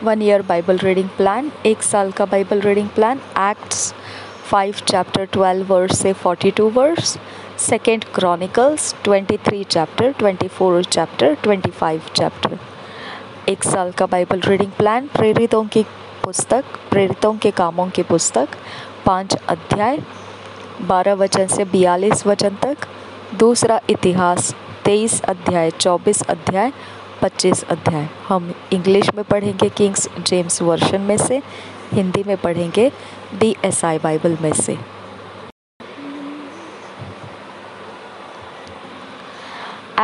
1 year Bible reading plan, 1 साल का Bible reading plan, Acts 5 chapter 12 verse से 42 verse, 2 Chronicles 23 chapter, 24 chapter, 25 chapter. 1 साल का बाइबल रीडिंग प्लान, प्रेरितों की पुस्तक, प्रेरितों के कामों की पुस्तक, 5 अध्याय 12 वचन से 42 वचन तक। दूसरा इतिहास 23 अध्याय, 24 अध्याय, 25 अध्याय। हम इंग्लिश में पढ़ेंगे किंग्स जेम्स वर्शन में से, हिंदी में पढ़ेंगे DSI बाइबल में से।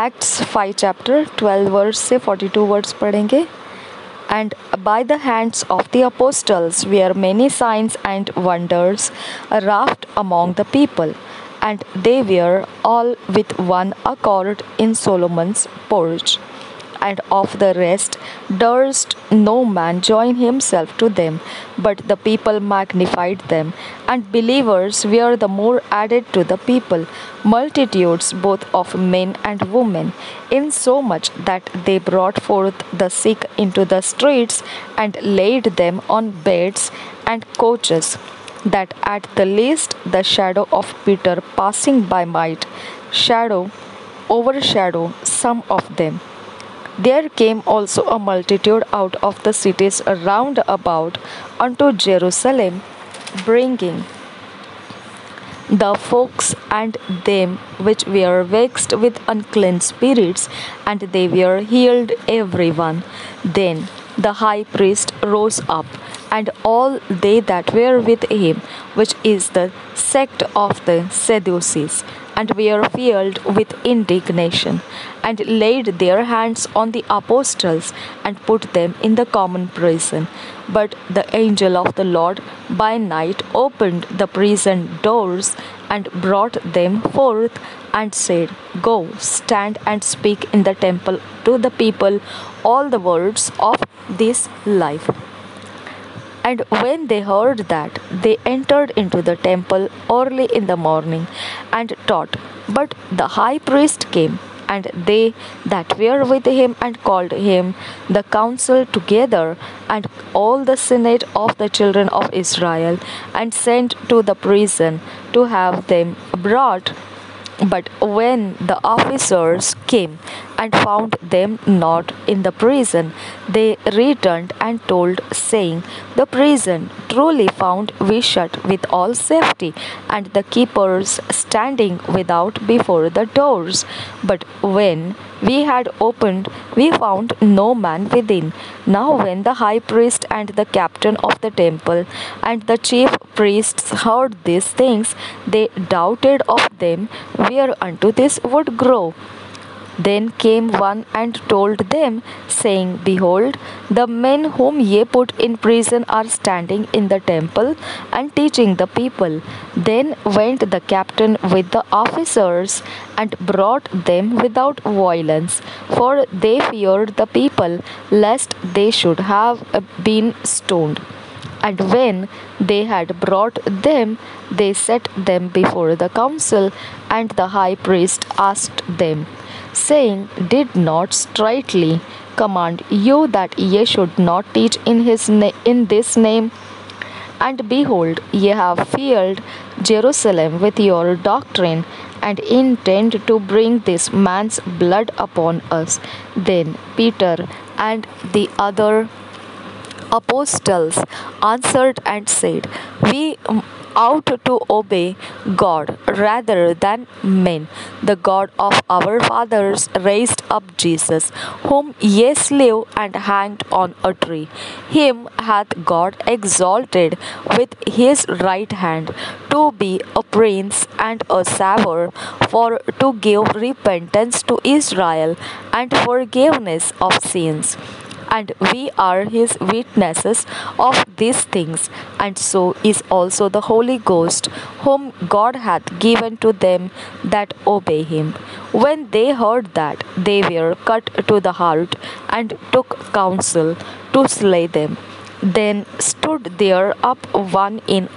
एक्ट्स 5 चैप्टर 12 वर्स से 42 वर्ड्स पढ़ेंगे। And by the hands of the apostles were many signs and wonders wrought among the people, and they were all with one accord in Solomon's porch. And of the rest durst no man join himself to them, but the people magnified them, and believers were the more added to the people, multitudes both of men and women, insomuch that they brought forth the sick into the streets, and laid them on beds and couches, that at the least the shadow of Peter passing by might overshadow some of them. There came also a multitude out of the cities round about unto Jerusalem, bringing the folks and them which were vexed with unclean spirits, and they were healed every one. Then the high priest rose up, and all they that were with him, which is the sect of the Sadducees, and were filled with indignation, and laid their hands on the apostles, and put them in the common prison. But the angel of the Lord by night opened the prison doors, and brought them forth, and said, Go, stand and speak in the temple to the people all the words of this life. And when they heard that, they entered into the temple early in the morning, and taught. But the high priest came, and they that were with him, and called him the council together, and all the senate of the children of Israel, and sent to the prison to have them brought. But when the officers came and found them not in the prison, they returned and told, saying, The prison truly found we shut with all safety, and the keepers standing without before the doors. But when we had opened, we found no man within. Now when the high priest and the captain of the temple and the chief priests heard these things, they doubted of them whereunto this would grow. Then came one and told them, saying, Behold, the men whom ye put in prison are standing in the temple and teaching the people. Then went the captain with the officers, and brought them without violence, for they feared the people, lest they should have been stoned. And when they had brought them, they set them before the council, and the high priest asked them, saying, Did not straitly command you that ye should not teach in this name? And behold, ye have filled Jerusalem with your doctrine, and intend to bring this man's blood upon us. Then Peter and the other apostles answered and said, We ought to obey God rather than men. The God of our fathers raised up Jesus, whom ye slew and hanged on a tree. Him hath God exalted with his right hand to be a prince and a saviour, for to give repentance to Israel and forgiveness of sins. And we are his witnesses of these things, and so is also the Holy Ghost, whom God hath given to them that obey him. When they heard that, they were cut to the heart, and took counsel to slay them. Then stood there up one in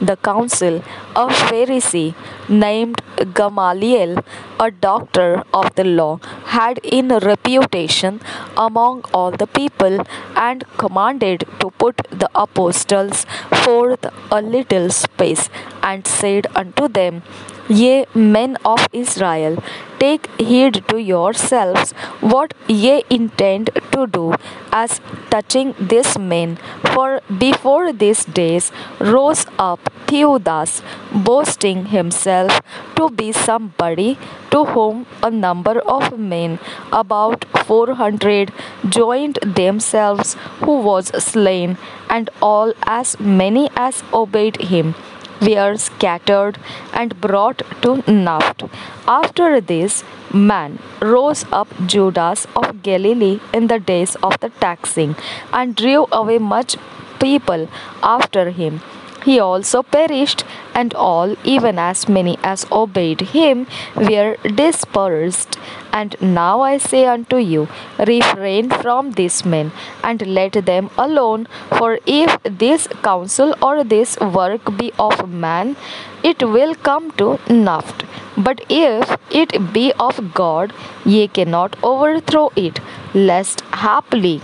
the council, a Pharisee named Gamaliel, a doctor of the law, had in reputation among all the people, and commanded to put the apostles forth a little space, and said unto them, Ye men of Israel, take heed to yourselves what ye intend to do as touching this man. For before these days rose up Theudas, boasting himself to be somebody, to whom a number of men, about 400, joined themselves, who was slain, and all as many as obeyed him were scattered and brought to naught. After this man rose up Judas of Galilee in the days of the taxing, and drew away much people after him. He also perished, and all, even as many as obeyed him, were dispersed. And now I say unto you, refrain from these men, and let them alone. For if this counsel or this work be of man, it will come to naught. But if it be of God, ye cannot overthrow it, lest haply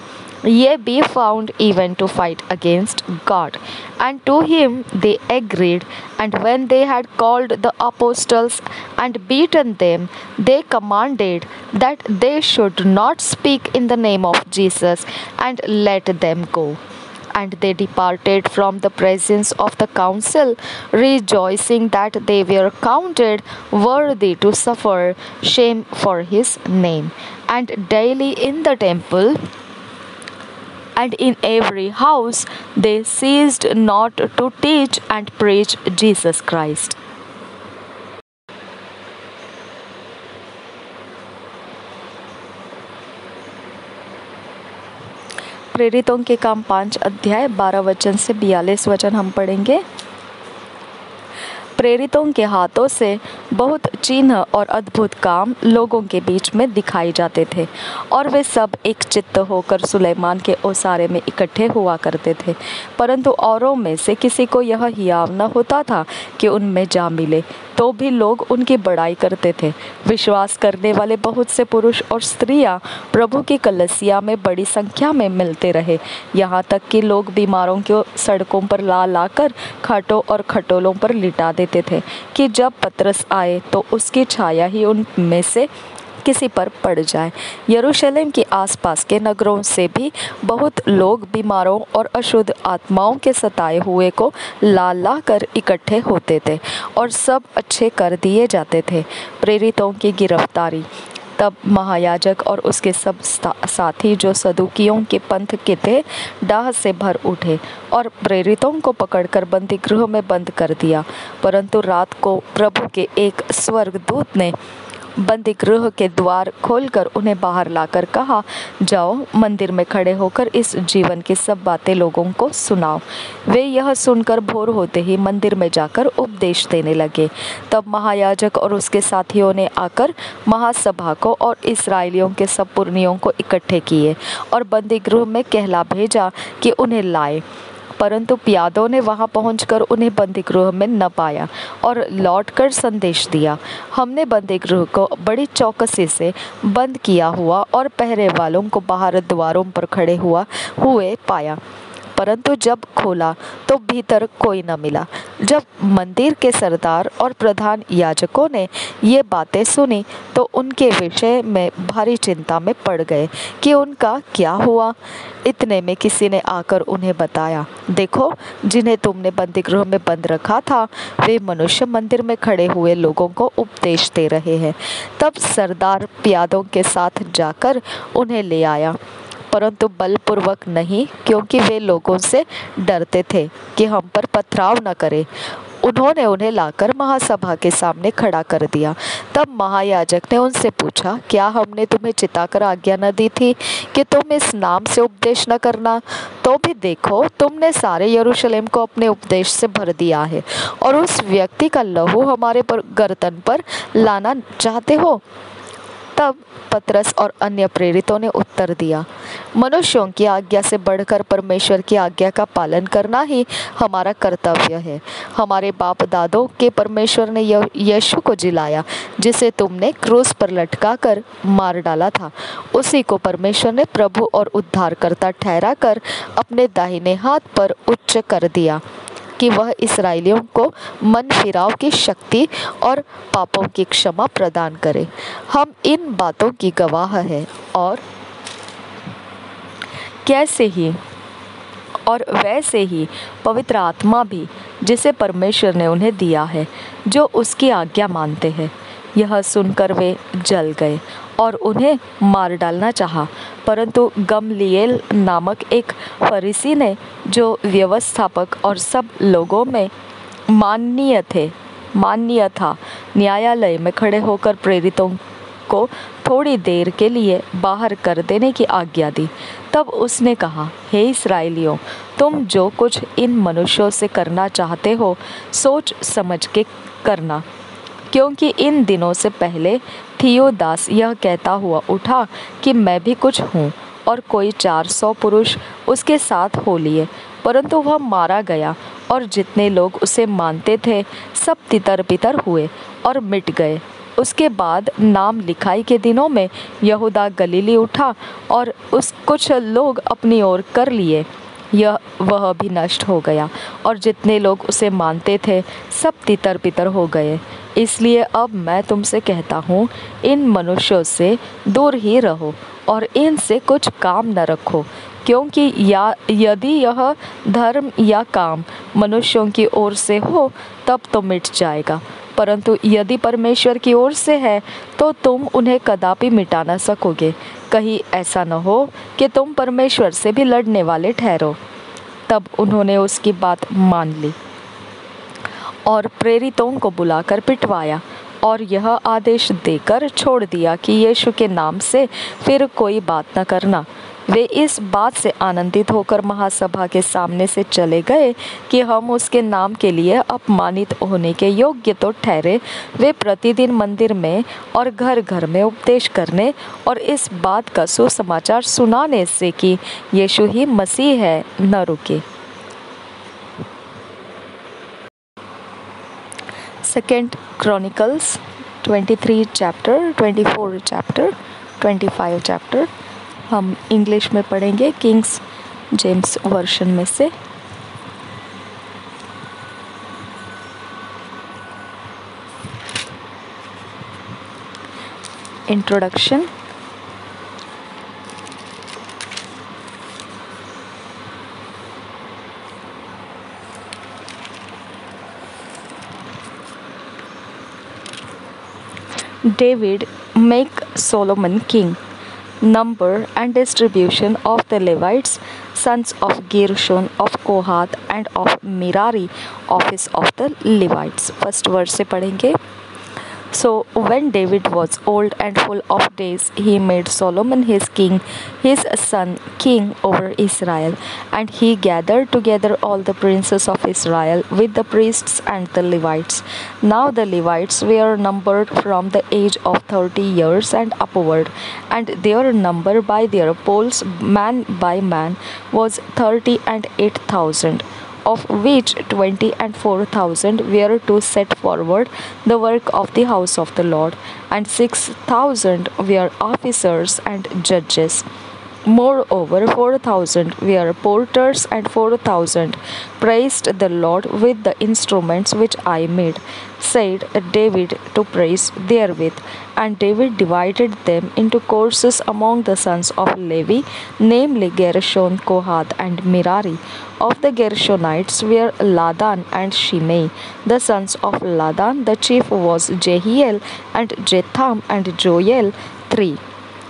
ye be found even to fight against God. And to him they agreed. And when they had called the apostles and beaten them, they commanded that they should not speak in the name of Jesus, and let them go. And they departed from the presence of the council, rejoicing that they were counted worthy to suffer shame for his name. And daily in the temple and in every house they ceased not to teach and preach Jesus Christ. प्रेरितों के काम 5 अध्याय 12 वचन से 42 वचन हम पढ़ेंगे। प्रेरितों के हाथों से बहुत चिन्ह और अद्भुत काम लोगों के बीच में दिखाए जाते थे, और वे सब एक चित्त होकर सुलेमान के ओसारे में इकट्ठे हुआ करते थे। परंतु औरों में से किसी को यह हियाव न होता था कि उनमें जा मिले, तो भी लोग उनकी बड़ाई करते थे। विश्वास करने वाले बहुत से पुरुष और स्त्रियां प्रभु की कलीसिया में बड़ी संख्या में मिलते रहे, यहाँ तक कि लोग बीमारों को सड़कों पर ला लाकर खाटों और खटोलों पर लिटा देते थे कि जब पतरस आए तो उसकी छाया ही उन में से किसी पर पड़ जाए। यरूशलेम के आसपास के नगरों से भी बहुत लोग बीमारों और अशुद्ध आत्माओं के सताए हुए को ला ला कर इकट्ठे होते थे, और सब अच्छे कर दिए जाते थे। प्रेरितों की गिरफ्तारी। तब महायाजक और उसके सब साथी, जो सदुकियों के पंथ के थे, डाह से भर उठे और प्रेरितों को पकड़कर बंदी गृह में बंद कर दिया। परंतु रात को प्रभु के एक स्वर्गदूत ने बंदी गृह के द्वार खोलकर उन्हें बाहर लाकर कहा, जाओ मंदिर में खड़े होकर इस जीवन की सब बातें लोगों को सुनाओ। वे यह सुनकर भोर होते ही मंदिर में जाकर उपदेश देने लगे। तब महायाजक और उसके साथियों ने आकर महासभा को और इस्राएलियों के सब पुरनियों को इकट्ठे किए और बंदी गृह में कहला भेजा कि उन्हें लाए। परंतु प्यादों ने वहां पहुंचकर उन्हें बंदीगृह में न पाया और लौटकर संदेश दिया, हमने बंदीगृह को बड़ी चौकसी से बंद किया हुआ और पहरे वालों को बाहर द्वारों पर खड़े हुए पाया, परंतु जब खोला तो भीतर कोई न मिला। जब मंदिर के सरदार और प्रधान याजकों ने ये बातें सुनी तो उनके विषय में भारी चिंता में पड़ गए कि उनका क्या हुआ। इतने में किसी ने आकर उन्हें बताया, देखो, जिन्हें तुमने बंदीगृह में बंद रखा था वे मनुष्य मंदिर में खड़े हुए लोगों को उपदेश दे रहे हैं। तब सरदार प्यादों के साथ जाकर उन्हें ले आया, परंतु बलपूर्वक नहीं, क्योंकि वे लोगों से डरते थे कि हम पर पथराव न करें। उन्होंने उन्हें लाकर महासभा के सामने खड़ा कर दिया। तब महायाजक ने उनसे पूछा, क्या हमने तुम्हें चिताकर आज्ञा न दी थी कि तुम इस नाम से उपदेश न करना? तो भी देखो, तुमने सारे यरूशलेम को अपने उपदेश से भर दिया है और उस व्यक्ति का लहू हमारे पर गर्दन पर लाना चाहते हो। तब पतरस और अन्य प्रेरितों ने उत्तर दिया, मनुष्यों की आज्ञा से बढ़कर परमेश्वर की आज्ञा का पालन करना ही हमारा कर्तव्य है। हमारे बाप दादों के परमेश्वर ने यीशु को जिलाया, जिसे तुमने क्रूस पर लटका कर मार डाला था। उसी को परमेश्वर ने प्रभु और उद्धारकर्ता ठहरा कर अपने दाहिने हाथ पर उच्च कर दिया कि वह इस्राएलियों को मन फिराव की शक्ति और पापों की क्षमा प्रदान करे। हम इन बातों की गवाह है और वैसे ही पवित्र आत्मा भी, जिसे परमेश्वर ने उन्हें दिया है, जो उसकी आज्ञा मानते हैं। यह सुनकर वे जल गए और उन्हें मार डालना चाहा, परंतु गमलीएल नामक एक फरीसी ने, जो व्यवस्थापक और सब लोगों में माननीय था, न्यायालय में खड़े होकर प्रेरितों को थोड़ी देर के लिए बाहर कर देने की आज्ञा दी। तब उसने कहा, हे इस्राएलियों, तुम जो कुछ इन मनुष्यों से करना चाहते हो, सोच समझ के करना, क्योंकि इन दिनों से पहले थियोदास यह कहता हुआ उठा कि मैं भी कुछ हूँ, और कोई 400 पुरुष उसके साथ हो लिए, परंतु वह मारा गया और जितने लोग उसे मानते थे सब तितर बितर हुए और मिट गए। उसके बाद नाम लिखाई के दिनों में यहूदा गलीली उठा और उस कुछ लोग अपनी ओर कर लिए, वह भी नष्ट हो गया और जितने लोग उसे मानते थे सब तितर बितर हो गए। इसलिए अब मैं तुमसे कहता हूँ, इन मनुष्यों से दूर ही रहो और इनसे कुछ काम न रखो, क्योंकि यदि यह धर्म या काम मनुष्यों की ओर से हो तब तो मिट जाएगा, परंतु यदि परमेश्वर की ओर से है तो तुम उन्हें कदापि मिटा न सकोगे। कहीं ऐसा न हो कि तुम परमेश्वर से भी लड़ने वाले ठहरो। तब उन्होंने उसकी बात मान ली और प्रेरितों को बुलाकर पिटवाया और यह आदेश देकर छोड़ दिया कि यीशु के नाम से फिर कोई बात न करना। वे इस बात से आनंदित होकर महासभा के सामने से चले गए कि हम उसके नाम के लिए अपमानित होने के योग्य तो ठहरे। वे प्रतिदिन मंदिर में और घर घर में उपदेश करने और इस बात का सुसमाचार सुनाने से कि यीशु ही मसीह है न रुके। 2 Chronicles 23 chapter, 24 chapter, 25 chapter। हम इंग्लिश में पढ़ेंगे किंग्स जेम्स वर्शन में से। Introduction. David make Solomon king. Number and distribution of the Levites, sons of Gershon, of Kohath and of Merari, office of the Levites। First verse से पढ़ेंगे। So when David was old and full of days, he made Solomon his king, his son king over Israel. And he gathered together all the princes of Israel with the priests and the Levites. Now the Levites were numbered from the age of 30 years and upward, and their number by their polls, man by man, was 38,000. Of which 24,000 were to set forward the work of the house of the Lord, and 6,000 were officers and judges. Moreover, 4,000 were porters, and 4,000 praised the Lord with the instruments which I made, said David, to praise therewith. And David divided them into courses among the sons of Levi, namely Gershon, Kohath, and Merari. Of the Gershonites were Ladan and Shimei. The sons of Ladan, the chief was Jehiel, and Jetham, and Joel, 3.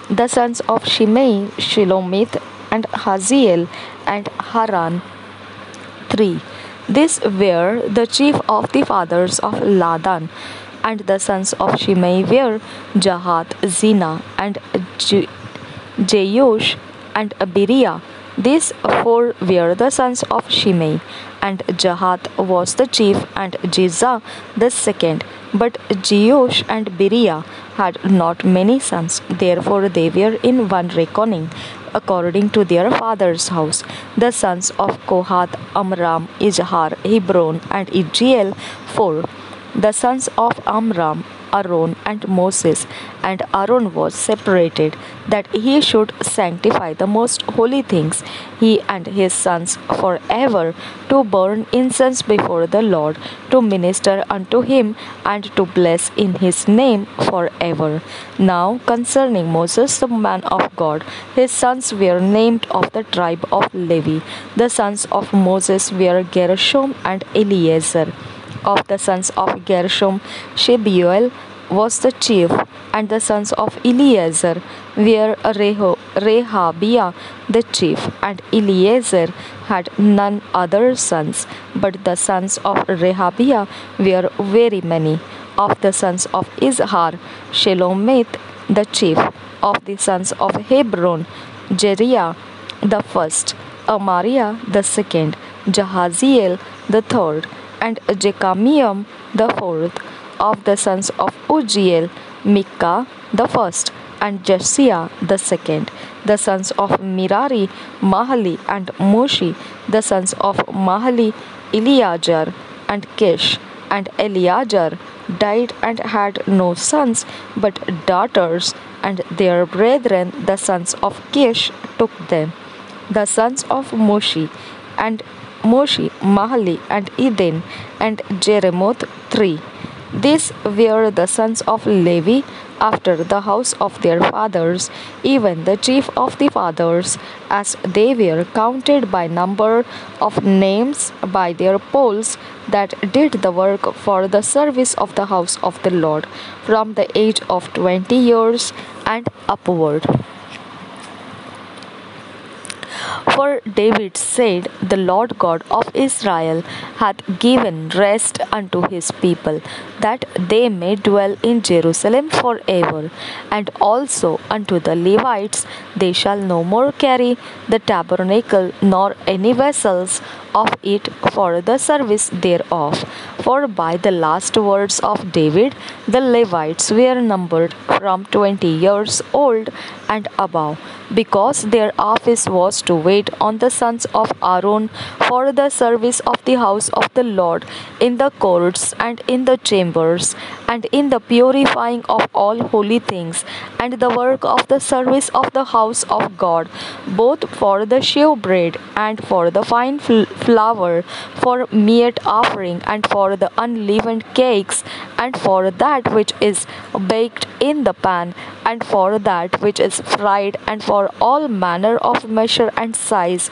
The sons of Shimei, Shilomith, and Haziel, and Haran, 3. These were the chief of the fathers of Ladan. And the sons of Shimei were Jahath, Zina, and Jeush, and Beriah. These 4 were the sons of Shimei. and Jahath was the chief, and Jizzah the second. But Jeush and Beriah had not many sons, therefore they were in one reckoning, according to their father's house. The sons of Kohath, Amram, Izhar, Hebron, and Ijiel, 4. The sons of Amram, Aaron and Moses. And Aaron was separated, that he should sanctify the most holy things, he and his sons forever, to burn incense before the Lord, to minister unto him, and to bless in his name forever. Now concerning Moses the man of God, his sons were named of the tribe of Levi. The sons of Moses were Gershom and Eleazar. Of the sons of Gershom, Shebuel was the chief, and the sons of Eleazar were Rehabiah the chief, and Eleazar had none other sons, but the sons of Rehabiah were very many. Of the sons of Izhar, Shelomith the chief. Of the sons of Hebron, Jeriah the first, Amariah the second, Jahaziel the third, and Jekameam the fourth. Of the sons of Uziel, Micah the first, and Jesiah the second. The sons of Merari, Mahali and Mushi. The sons of Mahali, Eleazar and Kish. And Eleazar died and had no sons but daughters, and their brethren the sons of Kish took them. The sons of Mushi, Mahali, and Eden, and Jeremoth, 3. These were the sons of Levi after the house of their fathers, even the chief of the fathers, as they were counted by number of names by their polls, that did the work for the service of the house of the Lord, from the age of 20 years and upward. For David said, The Lord God of Israel hath given rest unto his people, that they may dwell in Jerusalem forever. And also unto the Levites, they shall no more carry the tabernacle, nor any vessels of it for the service thereof. For by the last words of David, the Levites were numbered from 20 years old and above, because their office was to wait on the sons of Aaron for the service of the house of the Lord in the courts and in the chambers, and in the purifying of all holy things, and the work of the service of the house of God, both for the shewbread and for the fine flour, for meat offering, and for the unleavened cakes, and for that which is baked in the pan, and for that which is fried, and for all manner of measure and size,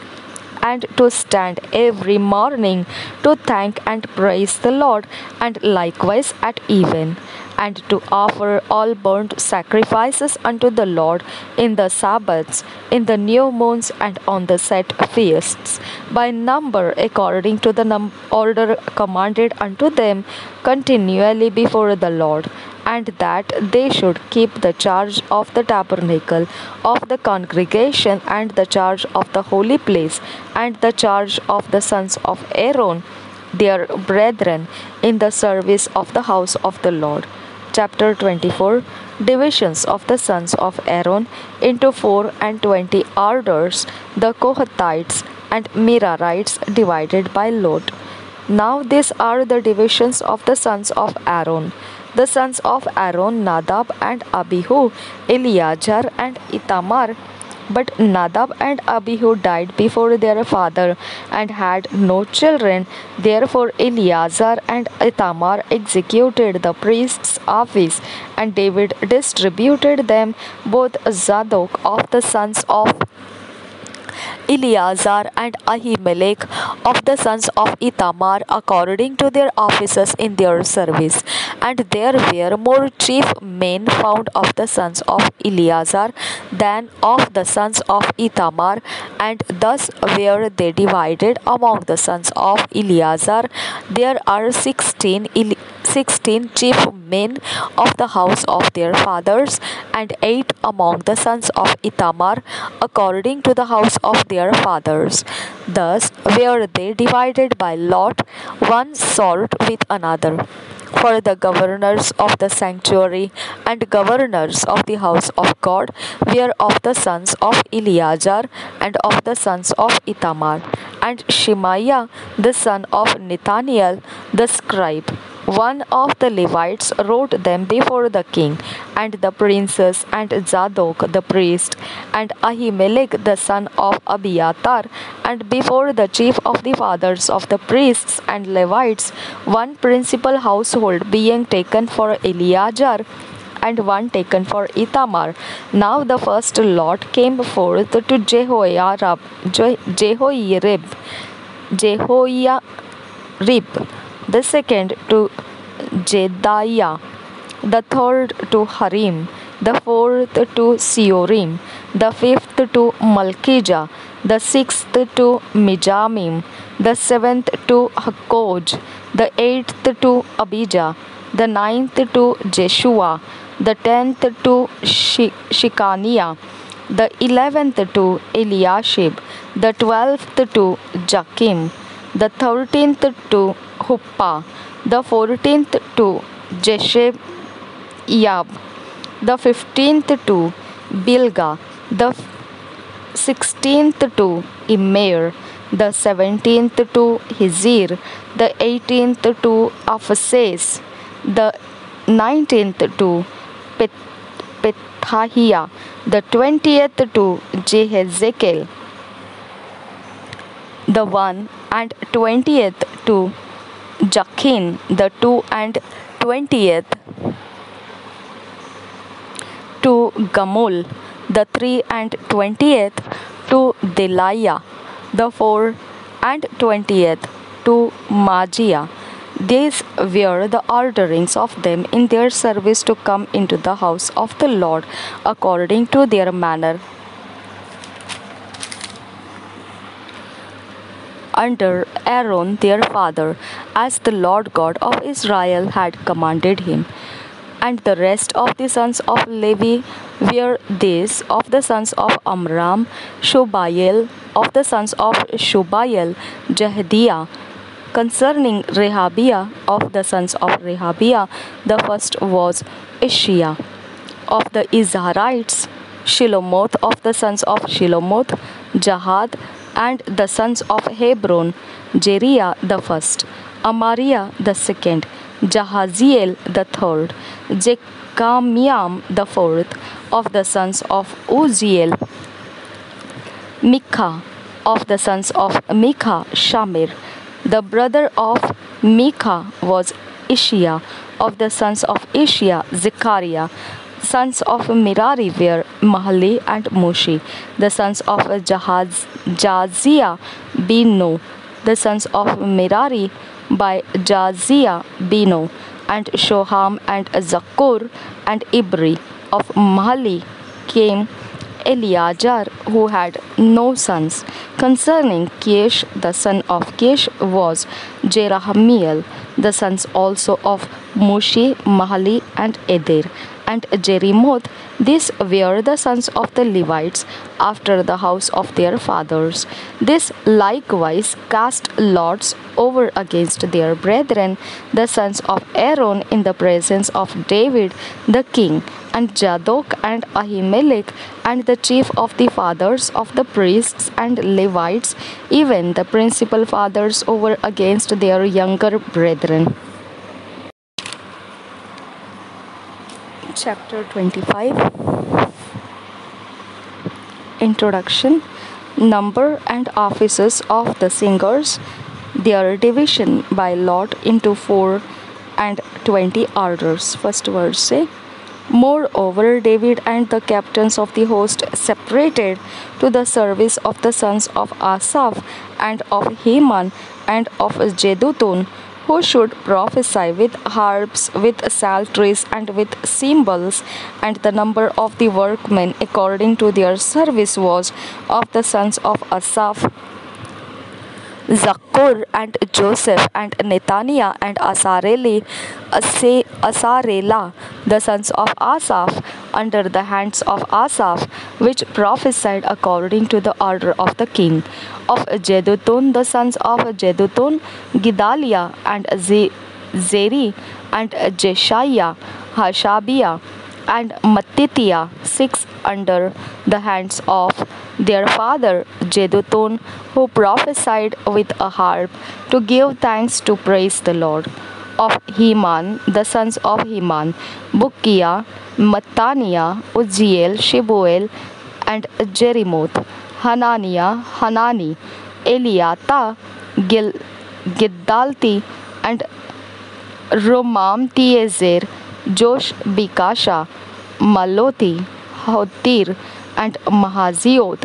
and to stand every morning to thank and praise the Lord, and likewise at even, and to offer all burnt sacrifices unto the Lord in the Sabbaths, in the new moons, and on the set feasts, by number according to the order commanded unto them continually before the Lord, and that they should keep the charge of the tabernacle of the congregation, and the charge of the holy place, and the charge of the sons of Aaron, their brethren, in the service of the house of the Lord. Chapter 24. Divisions of the sons of Aaron into 24 orders, the Kohathites and Merarites divided by lot. Now these are the divisions of the sons of Aaron. The sons of Aaron, Nadab and Abihu, Eleazar and Ithamar. But Nadab and Abihu died before their father and had no children. Therefore Eleazar and Ithamar executed the priest's office, and David distributed them both Zadok of the sons of Eleazar and Ahimelech of the sons of Ithamar according to their offices in their service. And there were more chief men found of the sons of Eleazar than of the sons of Ithamar, and thus were they divided among the sons of Eleazar. There are 16 chief men of the house of their fathers, and 8 among the sons of Ithamar according to the house of their fathers. Thus were they divided by lot, one sort with another. For the governors of the sanctuary and governors of the house of God were of the sons of Eleazar and of the sons of Ithamar, and Shemaiah the son of Nathaniel the scribe. One of the Levites wrote them before the king, and the princes, and Zadok the priest, and Ahimelech the son of Abiathar, and before the chief of the fathers of the priests and Levites, one principal household being taken for Eleazar, and one taken for Ithamar. Now the first lot came forth to Jehoiarib, the second to Jedaiah, the third to Harim, the fourth to Seorim, the fifth to Malkijah, the sixth to Mijamim, the seventh to Hakoj, the eighth to Abijah, the ninth to Jeshua, the 10th to Shekaniah, the 11th to Eliashib, the 12th to Jakim, the 13th to Huppah, the 14th to Jeshebeab, the 15th to Bilgah, the 16th to Immer, the 17th to Hizir, the 18th to Aphases, the 19th to Pethahiah, the 20th to Jehezekel, the 1 and 20th to Jachin, the 2 and 20th to Gamul, the 3 and 20th to Deliah, the 4 and 20th to Magiah. These were the orderings of them in their service to come into the house of the Lord according to their manner, under Aaron their father, as the Lord God of Israel had commanded him. And the rest of the sons of Levi were these: of the sons of Amram, Shobael; of the sons of Shobael, Jehediah. Concerning Rehabiah, of the sons of Rehabiah, the first was Ishiah. Of the Izharites, Shilomoth; of the sons of Shilomoth, Jahad; and the sons of Hebron, Jeriah the first, Amariah the second, Jahaziel the third, Jekamiam the fourth. Of the sons of Uzziel, Mikha; of the sons of Mikha, Shamir. The brother of Mikha was Ishiah. Of the sons of Ishiah, Zechariah. Sons of Merari were Mahli and Mushi. The sons of Jaziah, Beno. The sons of Merari by Jaziah, Beno, and Shoham, and Zakkur, and Ibri. Of Mahli came Eleazar, who had no sons. Concerning Kish, the son of Kish was Jerahmeel. The sons also of Mushi, Mahli, and Eder, and Jerimoth. These were the sons of the Levites after the house of their fathers. This likewise cast lots over against their brethren, the sons of Aaron, in the presence of David the king, and Zadok and Ahimelech, and the chief of the fathers of the priests and Levites, even the principal fathers, over against their younger brethren. Chapter 25. Introduction. Number and offices of the singers, their division by lot into 4 and 20 orders. First verse say, Moreover, David and the captains of the host separated to the service of the sons of Asaph, and of Heman, and of Jeduthun, who should prophesy with harps, with psalteries, and with cymbals. And the number of the workmen according to their service was, of the sons of Asaph, Zakkur, and Joseph, and Nethaniah, and Asarela, the sons of Asaph, under the hands of Asaph, which prophesied according to the order of the king. Of Jeduthun, the sons of Jeduthun, Gedaliah and Zeri and Jeshiah, Hashabiah and Mattithiah, 6 under the hands of their father Jeduthun, who prophesied with a harp to give thanks to praise the Lord. Of Heman, the sons of Heman, Bukkiah, Mattaniah, Uzziel, Shebuel, and Jerimoth, Hananiah, Hanani, Eliata, Giddalti, and Romamtiezer, Josh, Bikasha, Maloti, Hotir, and Mahazioth.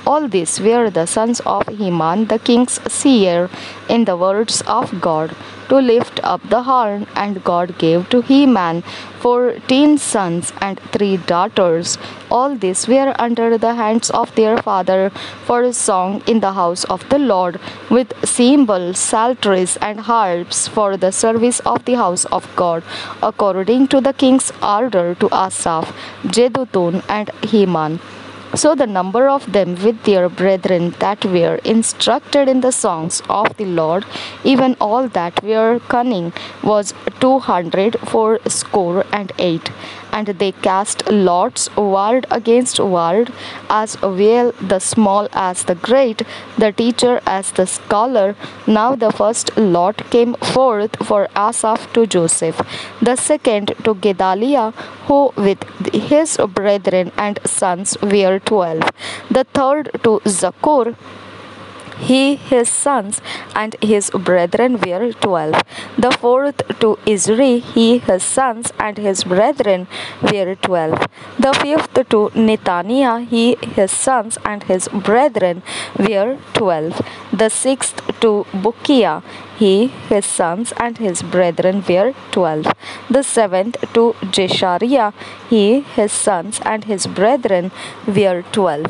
All these were the sons of Heman, the king's seer, in the words of God, to lift up the horn. And God gave to Heman 14 sons and 3 daughters. All these were under the hands of their father for a song in the house of the Lord, with cymbals, psalteries, and harps for the service of the house of God, according to the king's order to Asaph, Jeduthun, and Heman. So the number of them with their brethren that were instructed in the songs of the Lord, even all that were cunning, was 248. And they cast lots, world against world, as well the small as the great, the teacher as the scholar. Now the first lot came forth for Asaph to Joseph, the second to Gedaliah, who with his brethren and sons were 12, the third to Zakur, he, his sons, and his brethren were 12. The fourth to Izri, he, his sons, and his brethren were 12. The fifth to Netaniah, he, his sons, and his brethren were 12. The sixth to Bukkiah, he, his sons, and his brethren were 12. The seventh to Jeshariah, he, his sons, and his brethren were 12.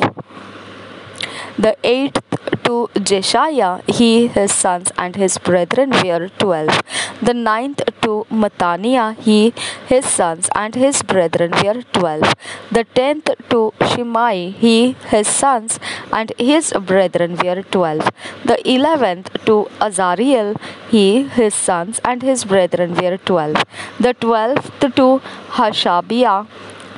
The eighth to Jeshiah, he, his sons, and his brethren were 12. The ninth to Mattaniah, he, his sons, and his brethren were 12. The 10th to Shimei, he, his sons, and his brethren were 12. The 11th to Azariel, he, his sons, and his brethren were 12. The 12th to Hashabiah,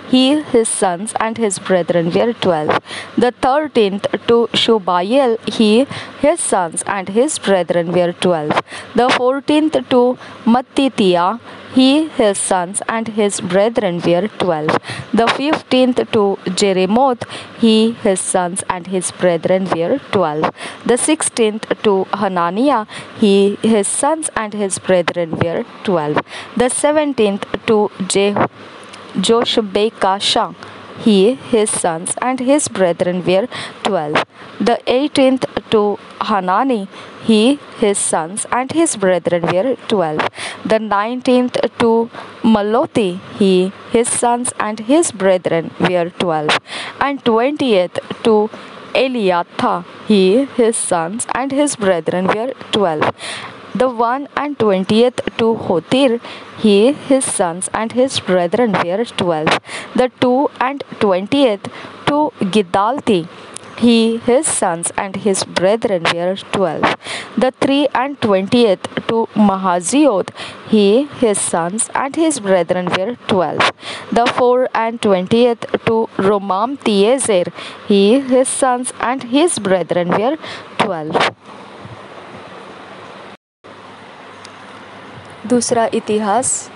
he, his sons, and his brethren were 12. The 13th to Shubael, he, his sons, and his brethren were 12. The 14th to Mattithiah, he, his sons, and his brethren were 12. The 15th to Jeremoth, he, his sons, and his brethren were 12. The 16th to Hananiah, he, his sons, and his brethren were 12. The 17th to Joshbekasha, he, his sons, and his brethren were 12. The 18th to Hanani, he, his sons, and his brethren were 12. The 19th to Maloti, he, his sons, and his brethren were 12. And 20th to Eliatha, he, his sons, and his brethren were 12. The 120th to Hotir, he, his sons, and his brethren were 12. The 220th to Giddalti, he, his sons, and his brethren were 12. The 23rd to Mahazioth, he, his sons, and his brethren were 12. The 24th to Romamtiezer, he, his sons, and his brethren were 12. दूसरा इतिहास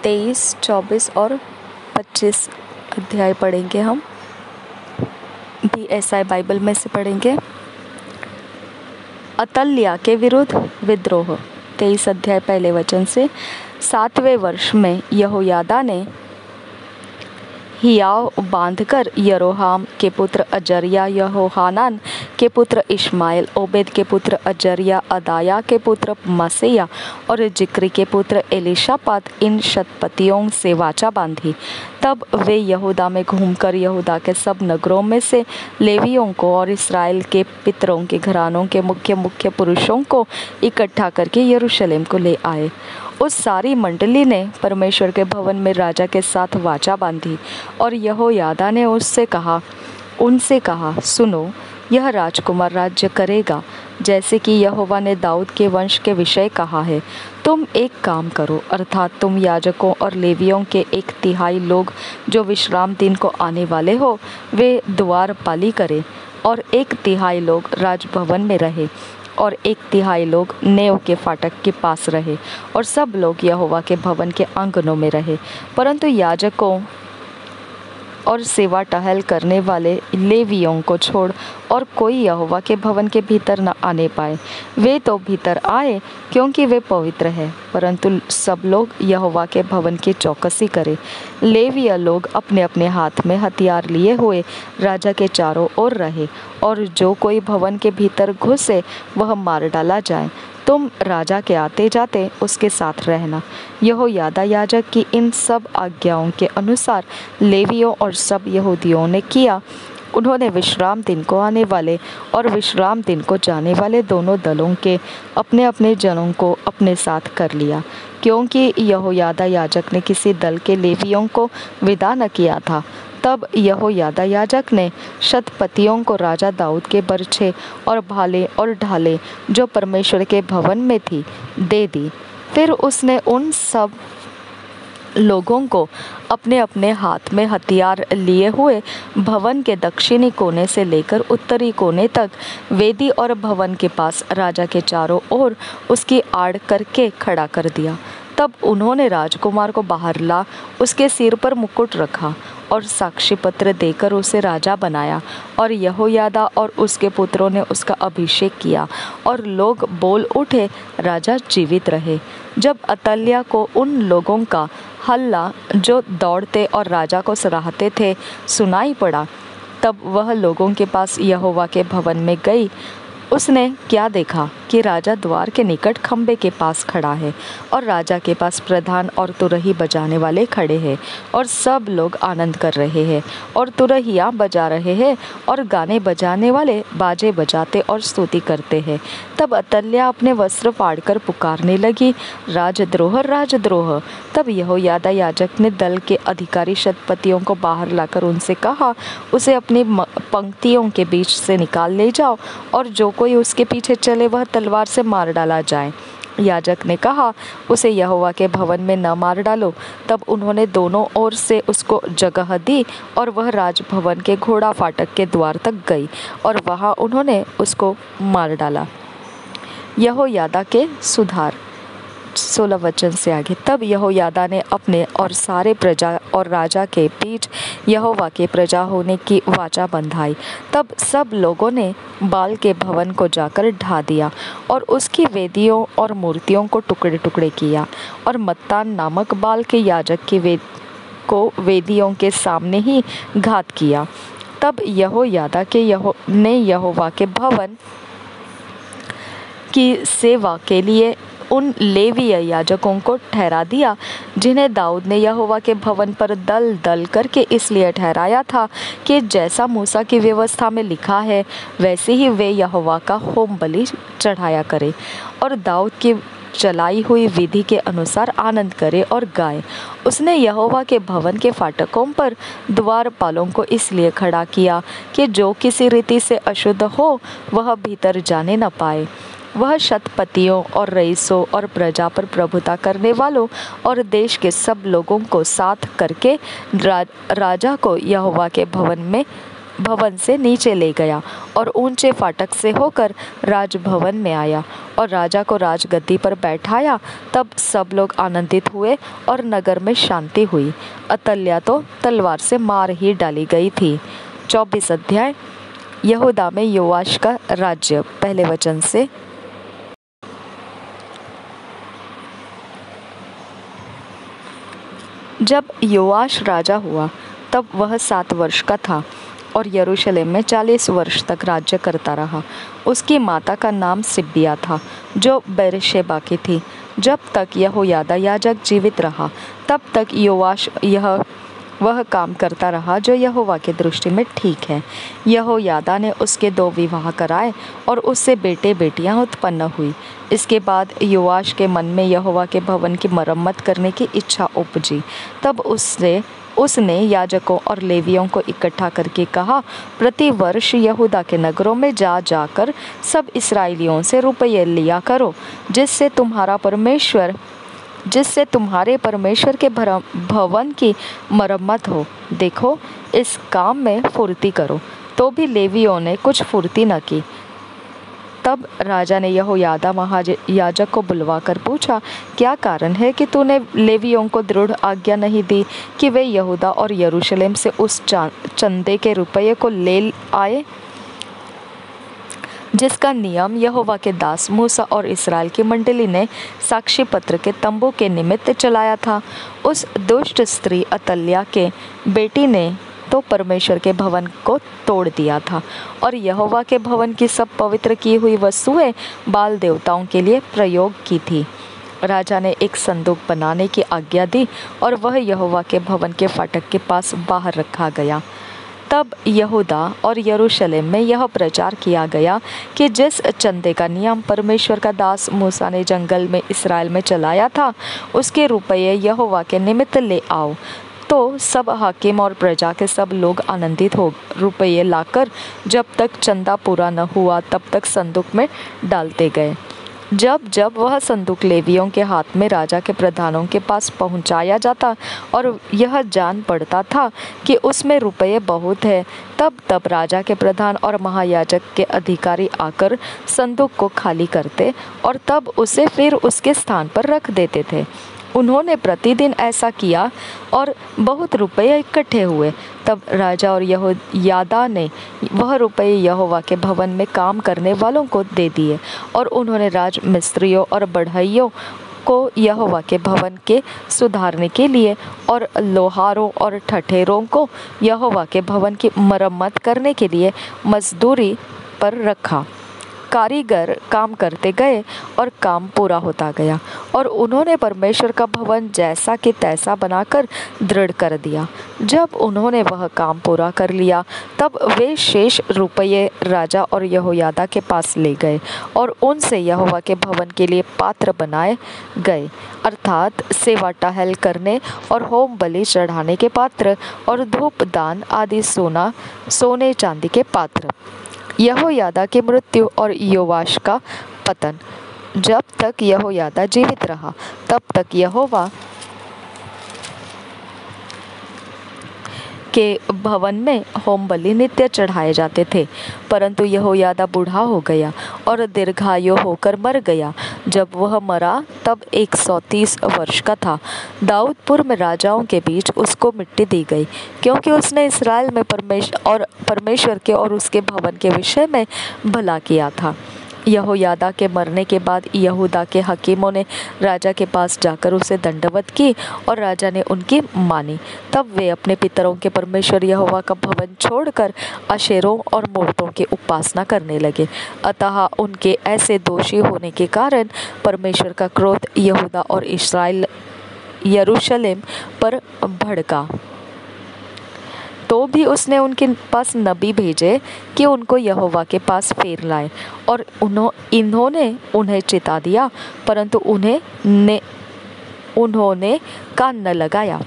23, 24 और 25 अध्याय पढ़ेंगे हम BSI Bible में से पढ़ेंगे। अतल्या के विरुद्ध विद्रोह 23 अध्याय पहले वचन से। 7वें वर्ष में यहोयादा ने हियाव बांधकर यरोहाम के पुत्र अजरिया, यहोहानान के पुत्र इश्माएल, ओबेद के पुत्र अजरिया, अदाया के पुत्र मसेया और जिक्री के पुत्र एलीशापात, इन शतपतियों से वाचा बांधी। तब वे यहूदा में घूमकर यहूदा के सब नगरों में से लेवियों को और इसराइल के पितरों के घरानों के मुख्य मुख्य पुरुषों को इकट्ठा करके यरूशलेम को ले आए। उस सारी मंडली ने परमेश्वर के भवन में राजा के साथ वाचा बांधी और यहोयादा ने उनसे कहा, सुनो, यह राजकुमार राज्य करेगा जैसे कि यहोवा ने दाऊद के वंश के विषय कहा है। तुम एक काम करो, अर्थात तुम याजकों और लेवियों के 1/3 लोग जो विश्राम दिन को आने वाले हो, वे द्वारपाली करें, और 1/3 लोग राजभवन में रहे, और 1/3 लोग नेव के फाटक के पास रहे, और सब लोग यहोवा के भवन के आंगनों में रहे। परंतु याजकों और सेवा टहल करने वाले लेवियों को छोड़ और कोई यहोवा के भवन के भीतर न आने पाए। वे तो भीतर आए क्योंकि वे पवित्र हैं, परंतु सब लोग यहोवा के भवन की चौकसी करें। लेवीय लोग अपने अपने हाथ में हथियार लिए हुए राजा के चारों ओर रहे, और जो कोई भवन के भीतर घुसे वह मार डाला जाए। तुम राजा के आते जाते उसके साथ रहना। यहोयादा याजक की इन सब आज्ञाओं के अनुसार लेवियों और सब यहूदियों ने किया। उन्होंने विश्राम दिन को आने वाले और विश्राम दिन को जाने वाले दोनों दलों के अपने अपने जनों को अपने साथ कर लिया, क्योंकि यहोयादा याजक ने किसी दल के लेवियों को विदा न किया था। तब यहोयादा याजक ने शतपतियों को राजा दाऊद के बर्छे और भाले और ढाले जो परमेश्वर के भवन में थी दे दी। फिर उसने उन सब लोगों को अपने अपने हाथ में हथियार लिए हुए भवन के दक्षिणी कोने से लेकर उत्तरी कोने तक वेदी और भवन के पास राजा के चारों ओर उसकी आड़ करके खड़ा कर दिया। तब उन्होंने राजकुमार को बाहर ला उसके सिर पर मुकुट रखा और साक्षी पत्र देकर उसे राजा बनाया, और यहोयादा और उसके पुत्रों ने उसका अभिषेक किया, और लोग बोल उठे, राजा जीवित रहे। जब अतल्याह को उन लोगों का हल्ला जो दौड़ते और राजा को सराहते थे सुनाई पड़ा, तब वह लोगों के पास यहोवा के भवन में गई। उसने क्या देखा कि राजा द्वार के निकट खंबे के पास खड़ा है, और राजा के पास प्रधान और तुरही बजाने वाले खड़े हैं, और सब लोग आनंद कर रहे हैं और तुरहिया बजा रहे हैं, और गाने बजाने वाले बाजे बजाते और स्तुति करते हैं। तब अतल्याह अपने वस्त्र फाड़कर पुकारने लगी, राजद्रोह, राजद्रोह। तब यहोयादा याजक ने दल के अधिकारी शतपतियों को बाहर लाकर उनसे कहा, उसे अपनी पंक्तियों के बीच से निकाल ले जाओ, और जो कोई उसके पीछे चले वह तलवार से मार डाला जाए। याजक ने कहा, उसे यहोवा के भवन में न मार डालो। तब उन्होंने दोनों ओर से उसको जगह दी, और वह राजभवन के घोड़ा फाटक के द्वार तक गई, और वहां उन्होंने उसको मार डाला। यहोयादा के सुधार 16 वचन से आगे। तब यहोयादा ने अपने और सारे प्रजा और राजा के बीच यहोवा के प्रजा होने की वाचा बंधाई। तब सब लोगों ने बाल के भवन को जाकर ढा दिया, और उसकी वेदियों और मूर्तियों को टुकड़े टुकड़े किया, और मत्तान नामक बाल के याजक की वेदियों के सामने ही घात किया। तब यहोयादा ने यहोवा के भवन की सेवा के लिए उन लेवीय याजकों को ठहरा दिया, जिन्हें दाऊद ने यहोवा के भवन पर दल दल करके इसलिए ठहराया था कि जैसा मूसा की व्यवस्था में लिखा है वैसे ही वे यहोवा का होम बलि चढ़ाया करें, और दाऊद की चलाई हुई विधि के अनुसार आनंद करे और गाए। उसने यहोवा के भवन के फाटकों पर द्वारपालों को इसलिए खड़ा किया कि जो किसी रीति से अशुद्ध हो वह भीतर जाने न पाए। वह शतपतियों और रईसों और प्रजा पर प्रभुता करने वालों और देश के सब लोगों को साथ करके राजा को यहोवा के भवन से नीचे ले गया, और ऊंचे फाटक से होकर राजभवन में आया, और राजा को राजगद्दी पर बैठाया। तब सब लोग आनंदित हुए और नगर में शांति हुई। अतल्याह तो तलवार से मार ही डाली गई थी। 24 अध्याय। यहूदा में योआश का राज्य, पहले वचन से। जब योआश राजा हुआ तब वह 7 वर्ष का था, और यरूशलेम में 40 वर्ष तक राज्य करता रहा। उसकी माता का नाम सिब्बिया था, जो बेरशेबा की थी। जब तक यहोयादा याजक जीवित रहा तब तक योआश यह वह काम करता रहा जो यहोवा की दृष्टि में ठीक है। यहोयादा ने उसके 2 विवाह कराए और उससे बेटे बेटियां उत्पन्न हुई। इसके बाद योआश के मन में यहोवा के भवन की मरम्मत करने की इच्छा उपजी। तब उसने याजकों और लेवियों को इकट्ठा करके कहा, प्रति वर्ष यहूदा के नगरों में जाकर सब इस्राएलियों से रुपये लिया करो, जिससे तुम्हारे परमेश्वर के भवन की मरम्मत हो। देखो, इस काम में फुर्ती करो। तो भी लेवियों ने कुछ फुर्ती न की। तब राजा ने यहोयादा महायाजक को बुलवाकर पूछा, क्या कारण है कि तूने लेवियों को दृढ़ आज्ञा नहीं दी कि वे यहूदा और यरूशलेम से उस चंदे के रुपये को ले आए, जिसका नियम यहोवा के दास मूसा और इस्राएल की मंडली ने साक्षी पत्र के तंबू के निमित्त चलाया था। उस दुष्ट स्त्री अतल्याह के बेटी ने तो परमेश्वर के भवन को तोड़ दिया था और यहोवा के भवन की सब पवित्र की हुई वस्तुएं बाल देवताओं के लिए प्रयोग की थी। राजा ने एक संदूक बनाने की आज्ञा दी और वह यहोवा के भवन के फाटक के पास बाहर रखा गया। तब यहूदा और यरूशलेम में यह प्रचार किया गया कि जिस चंदे का नियम परमेश्वर का दास मूसा ने जंगल में इस्राएल में चलाया था, उसके रुपये यहोवा के निमित्त ले आओ। तो सब हाकिम और प्रजा के सब लोग आनंदित हो रुपये लाकर जब तक चंदा पूरा न हुआ तब तक संदूक में डालते गए। जब वह संदूक लेवियों के हाथ में राजा के प्रधानों के पास पहुंचाया जाता और यह जान पड़ता था कि उसमें रुपये बहुत है, तब राजा के प्रधान और महायाजक के अधिकारी आकर संदूक को खाली करते और तब उसे फिर उसके स्थान पर रख देते थे। उन्होंने प्रतिदिन ऐसा किया और बहुत रुपये इकट्ठे हुए। तब राजा और यहोयादा ने वह रुपये यहोवा के भवन में काम करने वालों को दे दिए और उन्होंने राज मिस्त्रियों और बढ़इयों को यहोवा के भवन के सुधारने के लिए और लोहारों और ठठेरों को यहोवा के भवन की मरम्मत करने के लिए मजदूरी पर रखा। कारीगर काम करते गए और काम पूरा होता गया और उन्होंने परमेश्वर का भवन जैसा कि तैसा बनाकर दृढ़ कर दिया। जब उन्होंने वह काम पूरा कर लिया तब वे शेष रुपये राजा और यहोयादा के पास ले गए और उनसे यहोवा के भवन के लिए पात्र बनाए गए, अर्थात सेवा टहल करने और होम बलि चढ़ाने के पात्र और धूप दान आदि सोने चांदी के पात्र। यहोयादा की मृत्यु और योआश का पतन। जब तक यहोयादा जीवित रहा तब तक यहोवा के भवन में होम बलि नित्य चढ़ाए जाते थे, परंतु यहोयादा बूढ़ा हो गया और दीर्घायु होकर मर गया। जब वह मरा तब 130 वर्ष का था। दाऊदपुर में राजाओं के बीच उसको मिट्टी दी गई, क्योंकि उसने इस्राएल में परमेश्वर के और उसके भवन के विषय में भला किया था। यहोयादा के मरने के बाद यहूदा के हकीमों ने राजा के पास जाकर उसे दंडवत की और राजा ने उनकी मानी। तब वे अपने पितरों के परमेश्वर यहोवा का भवन छोड़कर अशेरों और मूर्तों की उपासना करने लगे। अतः उनके ऐसे दोषी होने के कारण परमेश्वर का क्रोध यहूदा और यरूशलेम पर भड़का। तो भी उसने उनके पास नबी भेजे कि उनको यहोवा के पास फेर लाए और इन्होंने उन्हें चिता दिया, परंतु उन्होंने कान न लगाया।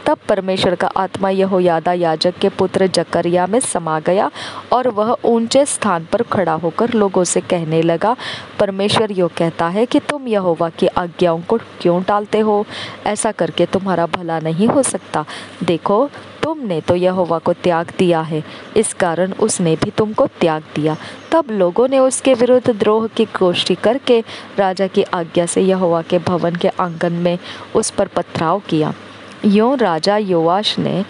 तब परमेश्वर का आत्मा यहोयादा याजक के पुत्र जकरिया में समा गया और वह ऊंचे स्थान पर खड़ा होकर लोगों से कहने लगा, परमेश्वर यो कहता है कि तुम यहोवा की आज्ञाओं को क्यों टालते हो? ऐसा करके तुम्हारा भला नहीं हो सकता। देखो, तुमने तो यहोवा को त्याग दिया है, इस कारण उसने भी तुमको त्याग दिया। तब लोगों ने उसके विरुद्ध द्रोह की गोष्ठी करके राजा की आज्ञा से यहोवा के भवन के आंगन में उस पर पथराव किया। यूँ राजा योआश ने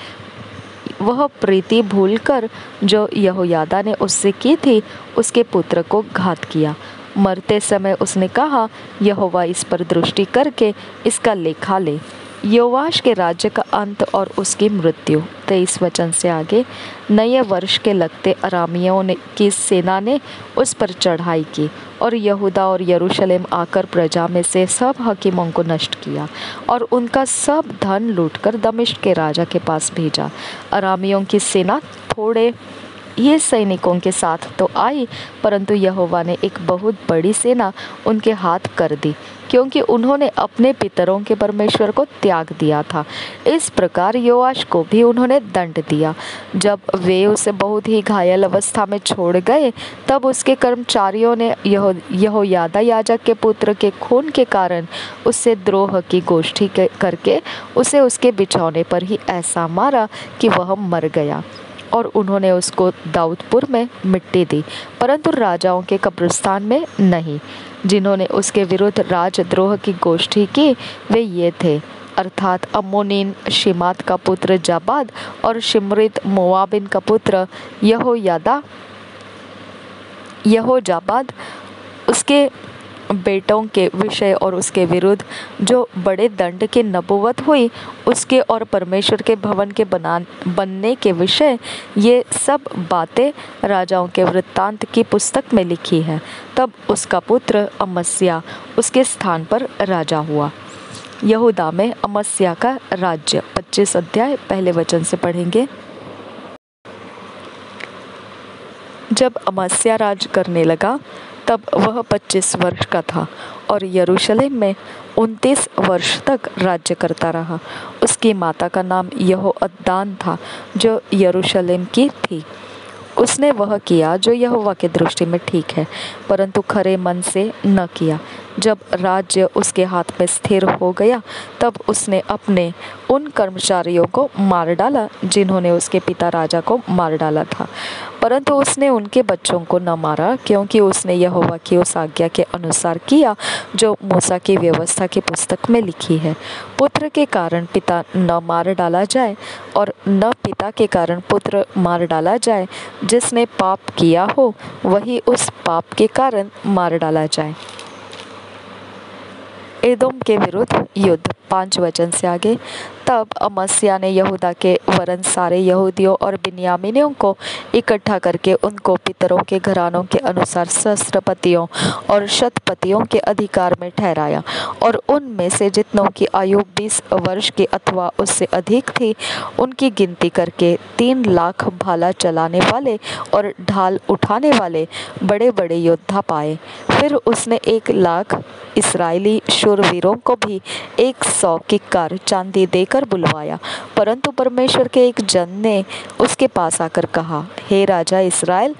वह प्रीति भूलकर जो यहोयादा ने उससे की थी, उसके पुत्र को घात किया। मरते समय उसने कहा, यहोवा इस पर दृष्टि करके इसका लेखा ले। योआश के राज्य का अंत और उसकी मृत्यु। 23 वचन से आगे। नए वर्ष के लगते अरामियों की सेना ने उस पर चढ़ाई की और यहूदा और यरूशलेम आकर प्रजा में से सब हकीमों को नष्ट किया और उनका सब धन लूटकर दमिश्क के राजा के पास भेजा। अरामियों की सेना थोड़े ये सैनिकों के साथ तो आई, परंतु यहोवा ने एक बहुत बड़ी सेना उनके हाथ कर दी, क्योंकि उन्होंने अपने पितरों के परमेश्वर को त्याग दिया था। इस प्रकार योआश को भी उन्होंने दंड दिया। जब वे उसे बहुत ही घायल अवस्था में छोड़ गए, तब उसके कर्मचारियों ने यहोयादा याजक के पुत्र के खून के कारण उससे द्रोह की गोष्ठी करके उसे उसके बिछौने पर ही ऐसा मारा कि वह मर गया, और उन्होंने उसको दाऊदपुर में मिट्टी दी, परंतु राजाओं के कब्रिस्तान में नहीं। जिन्होंने उसके विरुद्ध राजद्रोह की गोष्ठी की वे ये थे, अर्थात अम्मोनीन शिमात का पुत्र जाबाद और शिमरित मोआबिन का पुत्र यहोजाबाद, उसके बेटों के विषय और उसके विरुद्ध जो बड़े दंड की नबूवत हुई उसके और परमेश्वर के भवन के बनने के विषय, ये सब बातें राजाओं के वृत्तांत की पुस्तक में लिखी है। तब उसका पुत्र अमस्या उसके स्थान पर राजा हुआ। यहूदा में अमस्या का राज्य। 25 अध्याय पहले वचन से पढ़ेंगे। जब अमस्या राज करने लगा तब वह 25 वर्ष का था और यरूशलेम में 29 वर्ष तक राज्य करता रहा। उसकी माता का नाम यहोअद्दान था, जो यरूशलेम की थी। उसने वह किया जो यहोवा की दृष्टि में ठीक है, परंतु खरे मन से न किया। जब राज्य उसके हाथ में स्थिर हो गया, तब उसने अपने उन कर्मचारियों को मार डाला जिन्होंने उसके पिता राजा को मार डाला था, परंतु उसने उनके बच्चों को न मारा, क्योंकि उसने यहोवा की उस आज्ञा के अनुसार किया जो मूसा की व्यवस्था की पुस्तक में लिखी है। पुत्र के कारण पिता न मार डाला जाए और न पिता के कारण पुत्र मार डाला जाए। जिसने पाप किया हो वही उस पाप के कारण मार डाला जाए। एदोम के विरुद्ध युद्ध। 5 वचन से आगे। तब अमस्या ने यहूदा के वरन सारे यहूदियों और बिन्यामीनियों को इकट्ठा करके उनको पितरों के घरानों के अनुसार सहस्त्रपतियों और शतपतियों के अधिकार में ठहराया, और उनमें से जितनों की आयु 20 वर्ष की अथवा उससे अधिक थी, उनकी गिनती करके 3 लाख भाला चलाने वाले और ढाल उठाने वाले बड़े बड़े योद्धा पाए। फिर उसने 1 लाख इस्राएली शूरवीरों को भी 100 किक्कार चांदी देकर बुलवाया। परंतु परमेश्वर के एक जन ने उसके पास आकर कहा, हे राजा, इस्राएल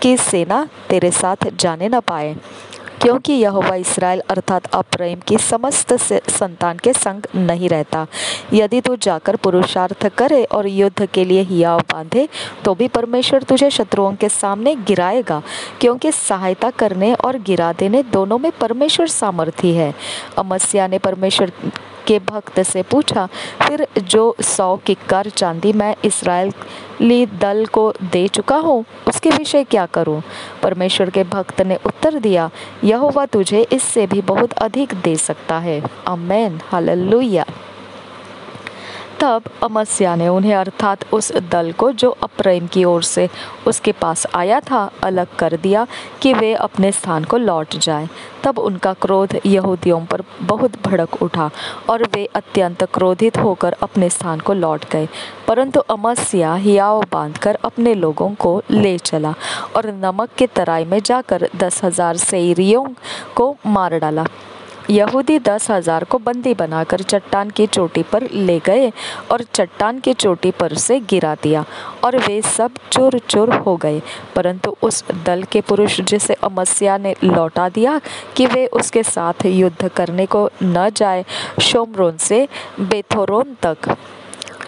की सेना तेरे साथ जाने न पाए, क्योंकि यहोवा इस्राएल अर्थात अप्रैम की समस्त संतान के संग नहीं रहता। यदि तू जाकर पुरुषार्थ करे और युद्ध के लिए हियाव बांधे, तो भी परमेश्वर तुझे शत्रुओं के सामने गिराएगा, क्योंकि सहायता करने और गिरा देने दोनों में परमेश्वर सामर्थी है। अमस्या ने परमेश्वर के भक्त से पूछा, फिर जो 100 किक्कार चांदी मैं इस्राएली दल को दे चुका हूँ, उसके विषय क्या करूँ? परमेश्वर के भक्त ने उत्तर दिया, यहोवा तुझे इससे भी बहुत अधिक दे सकता है। आमेन, हालेलुया। तब अमस्या ने उन्हें अर्थात उस दल को जो अप्रैम की ओर से उसके पास आया था अलग कर दिया कि वे अपने स्थान को लौट जाएं। तब उनका क्रोध यहूदियों पर बहुत भड़क उठा और वे अत्यंत क्रोधित होकर अपने स्थान को लौट गए। परंतु अमस्या हियाव बांधकर अपने लोगों को ले चला और नमक के तराई में जाकर 10,000 सेईरियों को मार डाला। यहूदी 10,000 को बंदी बनाकर चट्टान की चोटी पर ले गए और चट्टान की चोटी पर से गिरा दिया, और वे सब चूर चूर हो गए। परंतु उस दल के पुरुष जिसे अमस्या ने लौटा दिया कि वे उसके साथ युद्ध करने को न जाए, शोम्रोन से बेथोरोन तक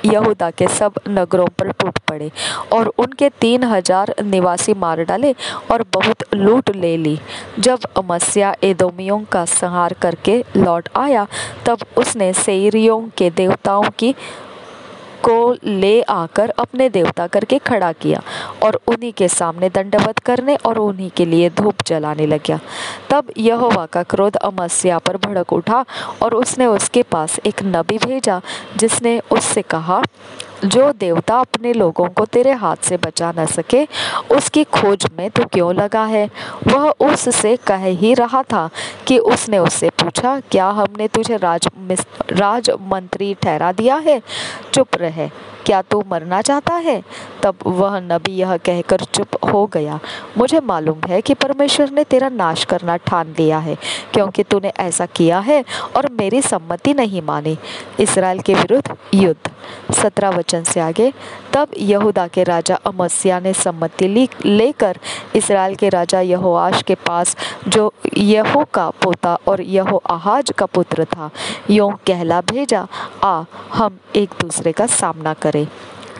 यहूदा के सब नगरों पर टूट पड़े और उनके 3,000 निवासी मार डाले और बहुत लूट ले ली। जब अमस्या एदोमियों का संहार करके लौट आया, तब उसने सेईरियों के देवताओं की को ले आकर अपने देवता करके खड़ा किया और उन्हीं के सामने दंडवत करने और उन्हीं के लिए धूप जलाने लगा। तब यहोवा का क्रोध अमस्याह पर भड़क उठा और उसने उसके पास एक नबी भेजा, जिसने उससे कहा, जो देवता अपने लोगों को तेरे हाथ से बचा न सके, उसकी खोज में तू क्यों लगा है? वह उससे कह ही रहा था कि उसने उससे पूछा, क्या हमने तुझे राजमंत्री ठहरा दिया है? चुप रह, क्या तू मरना चाहता है? तब वह नबी यह कहकर चुप हो गया, मुझे मालूम है कि परमेश्वर ने तेरा नाश करना ठान लिया है, क्योंकि तूने ऐसा किया है और मेरी सम्मति नहीं मानी। इस्राएल के विरुद्ध युद्ध। 17 वचन से आगे। तब यहूदा के राजा अमस्याह ने सम्मति लेकर इस्राएल के राजा यहोआश के पास, जो यहू का पोता और यहोआहाज का पुत्र था, यूँ कहला भेजा, आ हम एक दूसरे का सामना करें।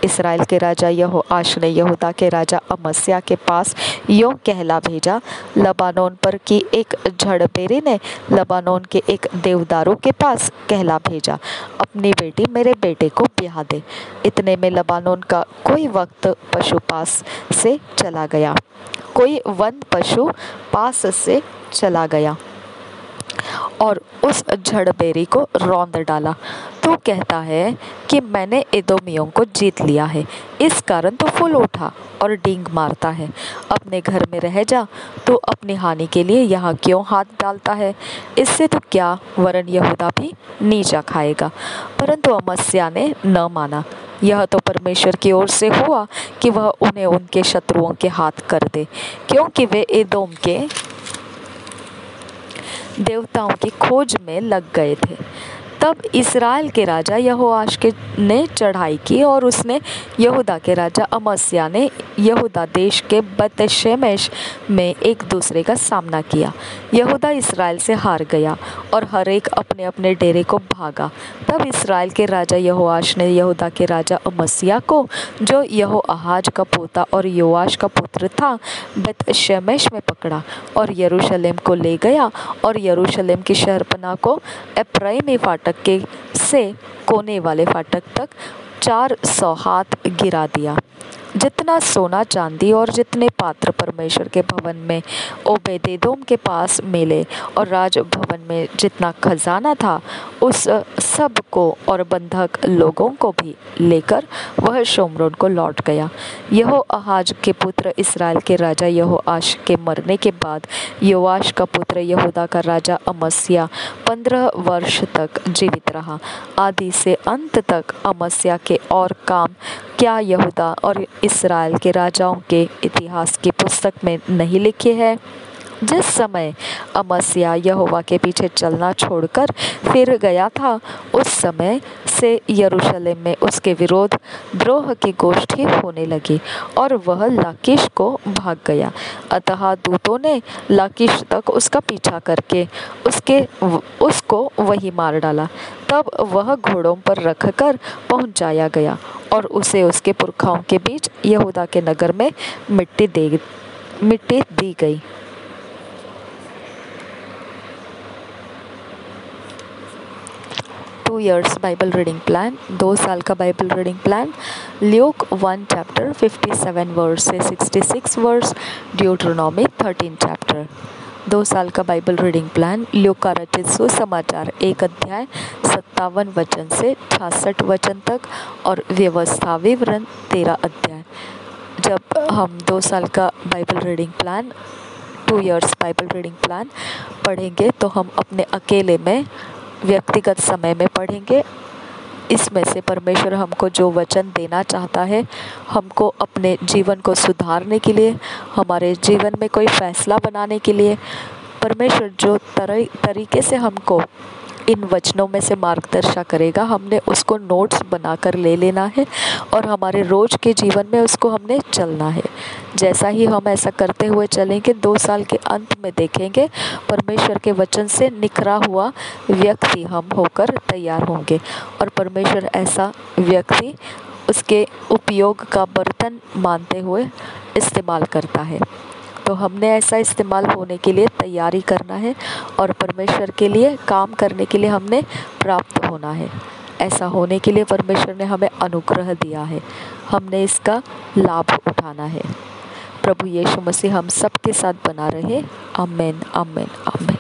इस्राएल के राजा यहोआश ने यहूदा के राजा अमस्याह के पास यूँ कहला भेजा, लबानोन पर की एक झड़पेरी ने लबानोन के एक देवदारू के पास कहला भेजा, अपनी बेटी मेरे बेटे को ब्याह दे। इतने में लबानोन का कोई वक्त पशु पास से चला गया, कोई वन पशु पास से चला गया और उस झड़बेरी को रौंद डाला। तो कहता है कि मैंने एदोमियों को जीत लिया है, इस कारण तो फूल उठा और डींग मारता है। अपने घर में रह जा, तो अपनी हानि के लिए यहाँ क्यों हाथ डालता है? इससे तो क्या, वरन यहूदा भी नीचा खाएगा। परंतु अमस्याह ने न माना। यह तो परमेश्वर की ओर से हुआ कि वह उन्हें उनके शत्रुओं के हाथ कर दे, क्योंकि वे एदोम के देवताओं की खोज में लग गए थे। तब इस्राएल के राजा यहोआश ने चढ़ाई की और उसने यहूदा के राजा अमस्याह ने यहूदा देश के बतशेमेश में एक दूसरे का सामना किया। यहूदा इस्राएल से हार गया और हर एक अपने अपने डेरे को भागा। तब इस्राएल के राजा यहोआश ने यहूदा के राजा अमस्याह को, जो यहोआहाज का पोता और योआश का पुत्र था, बतशेमेश में पकड़ा और यरूशलेम को ले गया और यरूशलेम की शहरपनाह को एप्रैमी फाटक से कोने वाले फाटक तक 400 हाथ गिरा दिया। जितना सोना चांदी और जितने पात्र परमेश्वर के भवन में ओबेदेदोम के पास मिले और राज भवन में जितना खजाना था, उस सब को और बंधक लोगों को भी लेकर वह शोम्रोन को लौट गया। यहोआहाज के पुत्र इस्राएल के राजा यहोआश के मरने के बाद योआश का पुत्र यहूदा का राजा अमस्याह 15 वर्ष तक जीवित रहा। आदि से अंत तक अमस्याह के और काम क्या यहूदा और इस्राएल के राजाओं के इतिहास की पुस्तक में नहीं लिखे हैं? जिस समय अमस्याह यहोवा के पीछे चलना छोड़कर फिर गया था, उस समय से यरूशलेम में उसके विरोध द्रोह की गोष्ठी होने लगी और वह लाकीश को भाग गया। अतः दूतों ने लाकीश तक उसका पीछा करके उसको वही मार डाला। तब वह घोड़ों पर रखकर पहुंचाया गया और उसे उसके पुरखाओं के बीच यहूदा के नगर में मिट्टी दी गई। Two years Bible reading plan, 2 साल का Bible reading plan. Luke 1 chapter 57 verse से 66 वर्स, ड्यूटरोनॉमी 13 चैप्टर। 2 साल का बाइबल रीडिंग प्लान। ल्यूका रचित सुसमाचार 1 अध्याय 57 वचन से 66 वचन तक और व्यवस्था विवरण 13 अध्याय। जब हम 2 साल का Bible reading plan, 2 years Bible reading plan पढ़ेंगे, तो हम अपने अकेले में व्यक्तिगत समय में पढ़ेंगे। इसमें से परमेश्वर हमको जो वचन देना चाहता है, हमको अपने जीवन को सुधारने के लिए, हमारे जीवन में कोई फैसला बनाने के लिए, परमेश्वर जो तरीके से हमको इन वचनों में से मार्गदर्शन करेगा, हमने उसको नोट्स बनाकर ले लेना है और हमारे रोज के जीवन में उसको हमने चलना है। जैसा ही हम ऐसा करते हुए चलेंगे, 2 साल के अंत में देखेंगे परमेश्वर के वचन से निखरा हुआ व्यक्ति हम होकर तैयार होंगे और परमेश्वर ऐसा व्यक्ति उसके उपयोग का बर्तन मानते हुए इस्तेमाल करता है। तो हमने ऐसा इस्तेमाल होने के लिए तैयारी करना है और परमेश्वर के लिए काम करने के लिए हमने प्राप्त होना है। ऐसा होने के लिए परमेश्वर ने हमें अनुग्रह दिया है, हमने इसका लाभ उठाना है। प्रभु यीशु मसीह हम सबके साथ बना रहे। आमीन, आमीन, आमीन।